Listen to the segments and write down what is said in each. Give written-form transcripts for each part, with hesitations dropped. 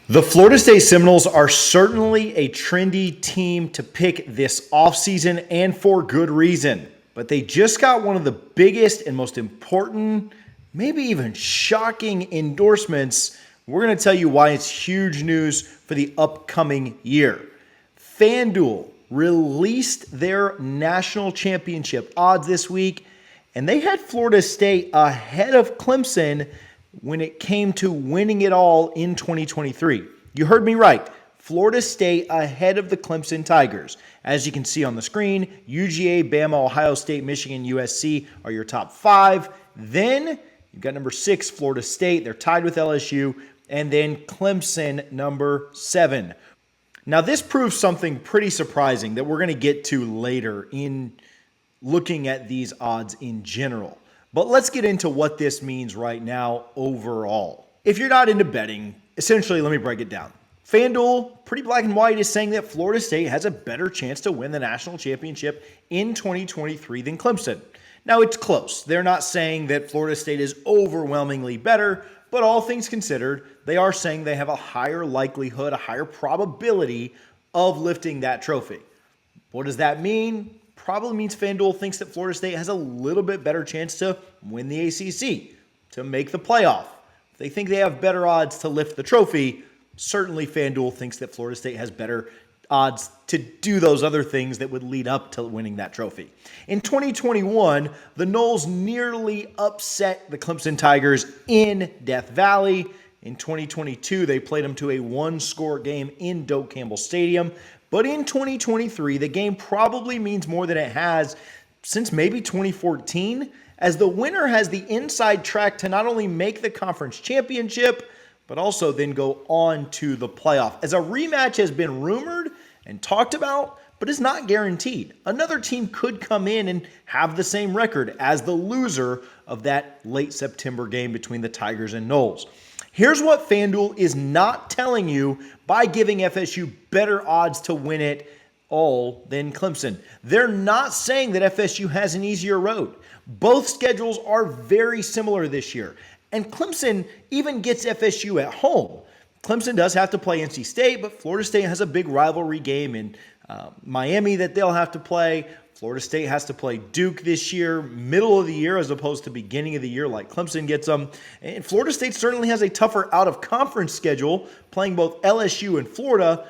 The Florida State Seminoles are certainly a trendy team to pick this offseason, and for good reason. But they just got one of the biggest and most important, maybe even shocking endorsements. We're going to tell you why it's huge news for the upcoming year. Fan Duel released their national championship odds this week, and they had Florida State ahead of Clemson when it came to winning it all in 2023. You heard me right. Florida State ahead of the Clemson Tigers. As you can see on the screen, UGA, Bama, Ohio State, Michigan, USC are your top five. Then you've got number 6, Florida State. They're tied with LSU. And then Clemson, number 7. Now, this proves something pretty surprising that we're going to get to later in looking at these odds in general. But let's get into what this means right now overall. If you're not into betting, essentially, let me break it down. FanDuel, pretty black and white, is saying that Florida State has a better chance to win the national championship in 2023 than Clemson. Now, it's close. They're not saying that Florida State is overwhelmingly better, but all things considered, they are saying they have a higher likelihood, a higher probability of lifting that trophy. What does that mean? Probably means FanDuel thinks that Florida State has a little bit better chance to win the ACC, to make the playoff. If they think they have better odds to lift the trophy, certainly FanDuel thinks that Florida State has better odds to do those other things that would lead up to winning that trophy. In 2021, the Noles nearly upset the Clemson Tigers in Death Valley. In 2022, they played them to a one-score game in Doak Campbell Stadium. But in 2023, the game probably means more than it has since maybe 2014, as the winner has the inside track to not only make the conference championship, but also then go on to the playoff. As a rematch has been rumored and talked about, but is not guaranteed. Another team could come in and have the same record as the loser of that late September game between the Tigers and Noles. Here's what FanDuel is not telling you by giving FSU better odds to win it all than Clemson. They're not saying that FSU has an easier road. Both schedules are very similar this year. And Clemson even gets FSU at home. Clemson does have to play NC State, but Florida State has a big rivalry game in Miami that they'll have to play. Florida State has to play Duke this year, middle of the year, as opposed to beginning of the year like Clemson gets them. And Florida State certainly has a tougher out-of-conference schedule, playing both LSU and Florida,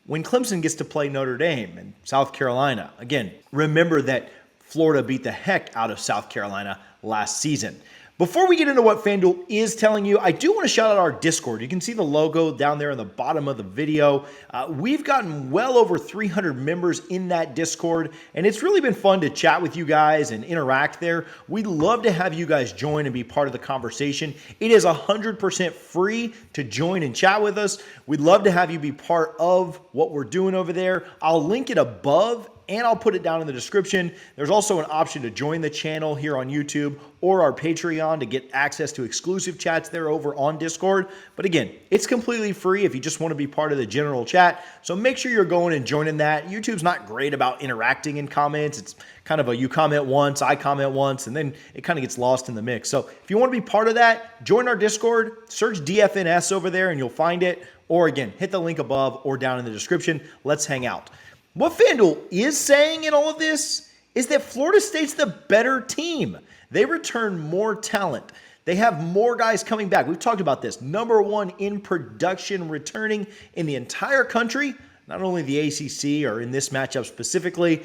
when Clemson gets to play Notre Dame and South Carolina. Again, remember that Florida beat the heck out of South Carolina last season. Before we get into what FanDuel is telling you, I do want to shout out our Discord. You can see the logo down there in the bottom of the video. We've gotten well over 300 members in that Discord, and it's really been fun to chat with you guys and interact there. We'd love to have you guys join and be part of the conversation. It is 100% free to join and chat with us. We'd love to have you be part of what we're doing over there. I'll link it above, and I'll put it down in the description. There's also an option to join the channel here on YouTube or our Patreon to get access to exclusive chats there over on Discord. But again, it's completely free if you just want to be part of the general chat. So make sure you're going and joining that. YouTube's not great about interacting in comments. It's kind of a you comment once, I comment once, and then it kind of gets lost in the mix. So if you want to be part of that, join our Discord, search DFNS over there and you'll find it. Or again, hit the link above or down in the description. Let's hang out. What FanDuel is saying in all of this is that Florida State's the better team. They return more talent. They have more guys coming back. We've talked about this. Number 1 in production returning in the entire country, not only the ACC or in this matchup specifically.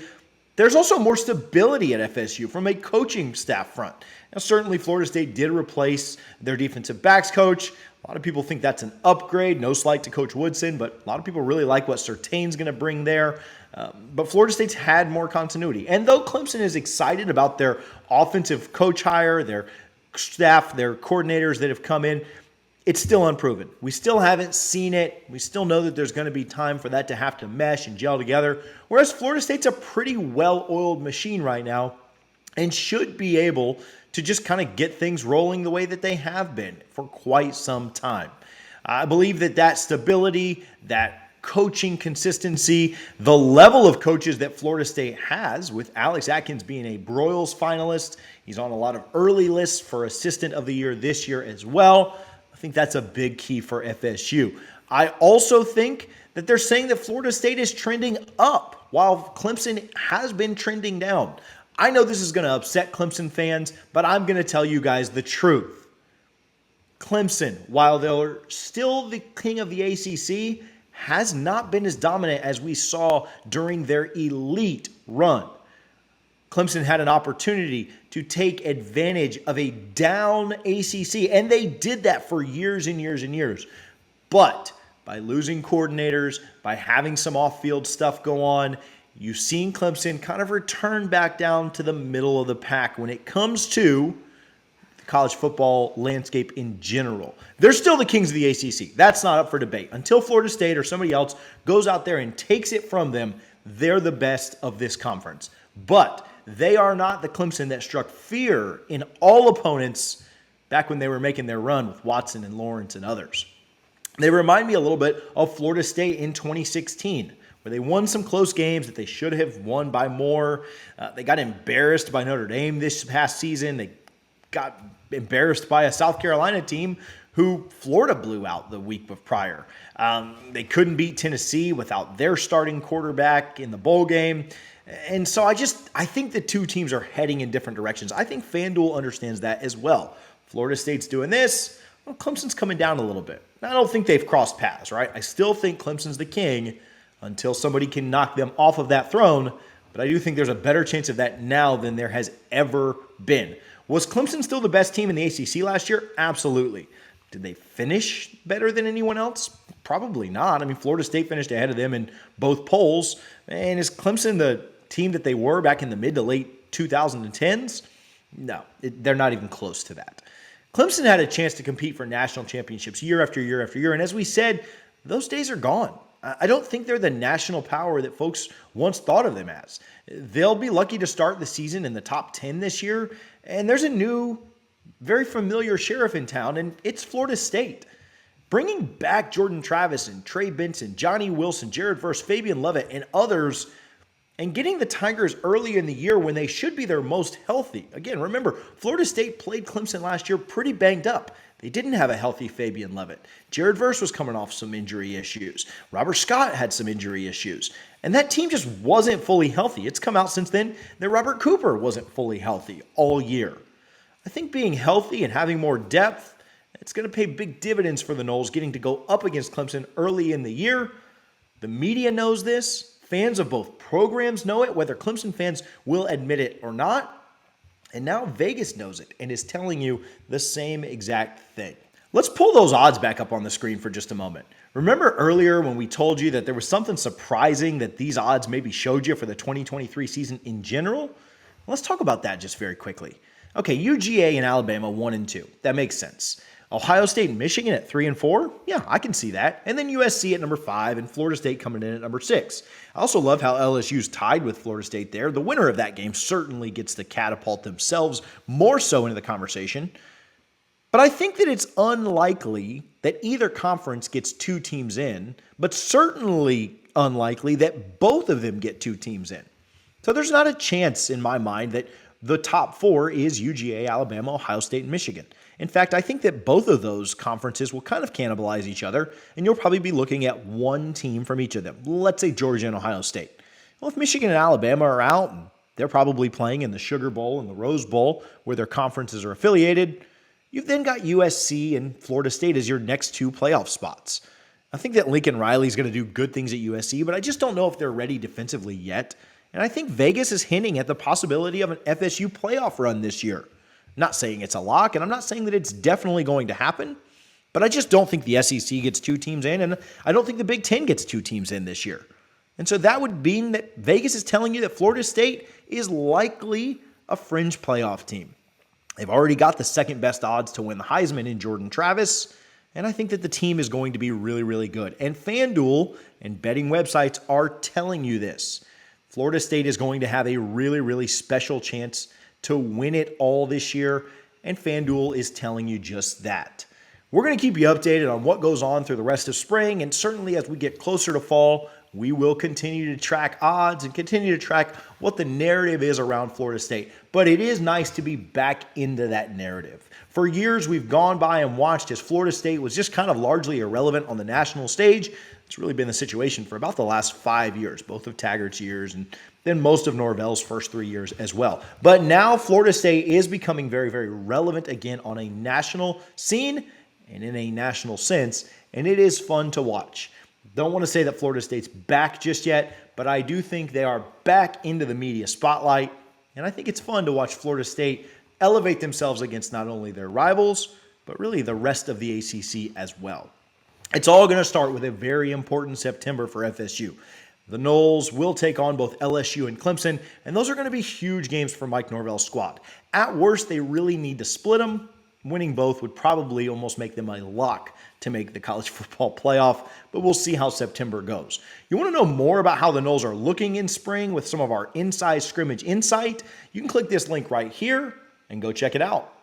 There's also more stability at FSU from a coaching staff front. Now, certainly Florida State did replace their defensive backs coach. A lot of people think that's an upgrade. No slight to Coach Woodson, but a lot of people really like what Surtain's going to bring there. But Florida State's had more continuity. And though Clemson is excited about their offensive coach hire, their staff, their coordinators that have come in, it's still unproven. We still haven't seen it. We still know that there's going to be time for that to have to mesh and gel together. Whereas Florida State's a pretty well-oiled machine right now and should be able to just kind of get things rolling the way that they have been for quite some time. I believe that stability, that coaching consistency, the level of coaches that Florida State has, with Alex Atkins being a Broyles finalist. He's on a lot of early lists for Assistant of the Year this year as well. I think that's a big key for FSU. I also think that they're saying that Florida State is trending up while Clemson has been trending down. I know this is going to upset Clemson fans, but I'm going to tell you guys the truth. Clemson, while they're still the king of the ACC, has not been as dominant as we saw during their elite run. Clemson had an opportunity to take advantage of a down ACC, and they did that for years and years and years. But by losing coordinators, by having some off-field stuff go on, you've seen Clemson kind of return back down to the middle of the pack when it comes to the college football landscape in general. They're still the kings of the ACC. That's not up for debate. Until Florida State or somebody else goes out there and takes it from them, they're the best of this conference. But they are not the Clemson that struck fear in all opponents back when they were making their run with Watson and Lawrence and others. They remind me a little bit of Florida State in 2016, where they won some close games that they should have won by more. They got embarrassed by Notre Dame this past season. They got embarrassed by a South Carolina team who Florida blew out the week prior. They couldn't beat Tennessee without their starting quarterback in the bowl game. And so I think the two teams are heading in different directions. I think Fan Duel understands that as well. Florida State's doing this. Well, Clemson's coming down a little bit. I don't think they've crossed paths, right? I still think Clemson's the king until somebody can knock them off of that throne. But I do think there's a better chance of that now than there has ever been. Was Clemson still the best team in the ACC last year? Absolutely. Did they finish better than anyone else? Probably not. I mean, Florida State finished ahead of them in both polls. And is Clemson the team that they were back in the mid to late 2010s? No, they're not even close to that. Clemson had a chance to compete for national championships year after year after year. And as we said, those days are gone. I don't think they're the national power that folks once thought of them as. They'll be lucky to start the season in the top 10 this year. And there's a new, very familiar sheriff in town, and it's Florida State. Bringing back Jordan Travis and Trey Benson, Johnny Wilson, Jared Verse, Fabian Lovett, and others, and getting the Tigers early in the year when they should be their most healthy. Again, remember, Florida State played Clemson last year pretty banged up. They didn't have a healthy Fabian Lovett. Jared Verse was coming off some injury issues. Robert Scott had some injury issues. And that team just wasn't fully healthy. It's come out since then that Robert Cooper wasn't fully healthy all year. I think being healthy and having more depth, it's going to pay big dividends for the Noles getting to go up against Clemson early in the year. The media knows this. Fans of both programs know it, whether Clemson fans will admit it or not. And now Vegas knows it and is telling you the same exact thing. Let's pull those odds back up on the screen for just a moment. Remember earlier when we told you that there was something surprising that these odds maybe showed you for the 2023 season in general? Let's talk about that just very quickly. Okay, UGA and Alabama 1 and 2. That makes sense. Ohio State and Michigan at 3 and 4? Yeah, I can see that. And then USC at number 5 and Florida State coming in at number 6. I also love how LSU's tied with Florida State there. The winner of that game certainly gets to catapult themselves more so into the conversation. But I think that it's unlikely that either conference gets 2 teams in, but certainly unlikely that both of them get 2 teams in. So there's not a chance in my mind that the top 4 is UGA, Alabama, Ohio State, and Michigan. In fact, I think that both of those conferences will kind of cannibalize each other, and you'll probably be looking at one team from each of them. Let's say Georgia and Ohio State. Well, if Michigan and Alabama are out, and they're probably playing in the Sugar Bowl and the Rose Bowl, where their conferences are affiliated, you've then got USC and Florida State as your next 2 playoff spots. I think that Lincoln Riley is going to do good things at USC, but I just don't know if they're ready defensively yet. And I think Vegas is hinting at the possibility of an FSU playoff run this year. I'm not saying it's a lock, and I'm not saying that it's definitely going to happen, but I just don't think the SEC gets 2 teams in, and I don't think the Big Ten gets 2 teams in this year. And so that would mean that Vegas is telling you that Florida State is likely a fringe playoff team. They've already got the second best odds to win the Heisman in Jordan Travis, and I think that the team is going to be really, really good. And Fan Duel and betting websites are telling you this. Florida State is going to have a really, really special chance to win it all this year, and FanDuel is telling you just that. We're going to keep you updated on what goes on through the rest of spring, and certainly as we get closer to fall, we will continue to track odds and continue to track what the narrative is around Florida State. But it is nice to be back into that narrative. For years, we've gone by and watched as Florida State was just kind of largely irrelevant on the national stage. It's really been the situation for about the last 5 years, both of Taggart's years and then most of Norvell's first 3 years as well. But now Florida State is becoming very, very relevant again on a national scene and in a national sense, and it is fun to watch. Don't want to say that Florida State's back just yet, but I do think they are back into the media spotlight, and I think it's fun to watch Florida State elevate themselves against not only their rivals, but really the rest of the ACC as well. It's all going to start with a very important September for FSU. The Noles will take on both LSU and Clemson, and those are going to be huge games for Mike Norvell's squad. At worst, they really need to split them. Winning both would probably almost make them a lock to make the college football playoff, but we'll see how September goes. You want to know more about how the Noles are looking in spring with some of our inside scrimmage insight? You can click this link right here and go check it out.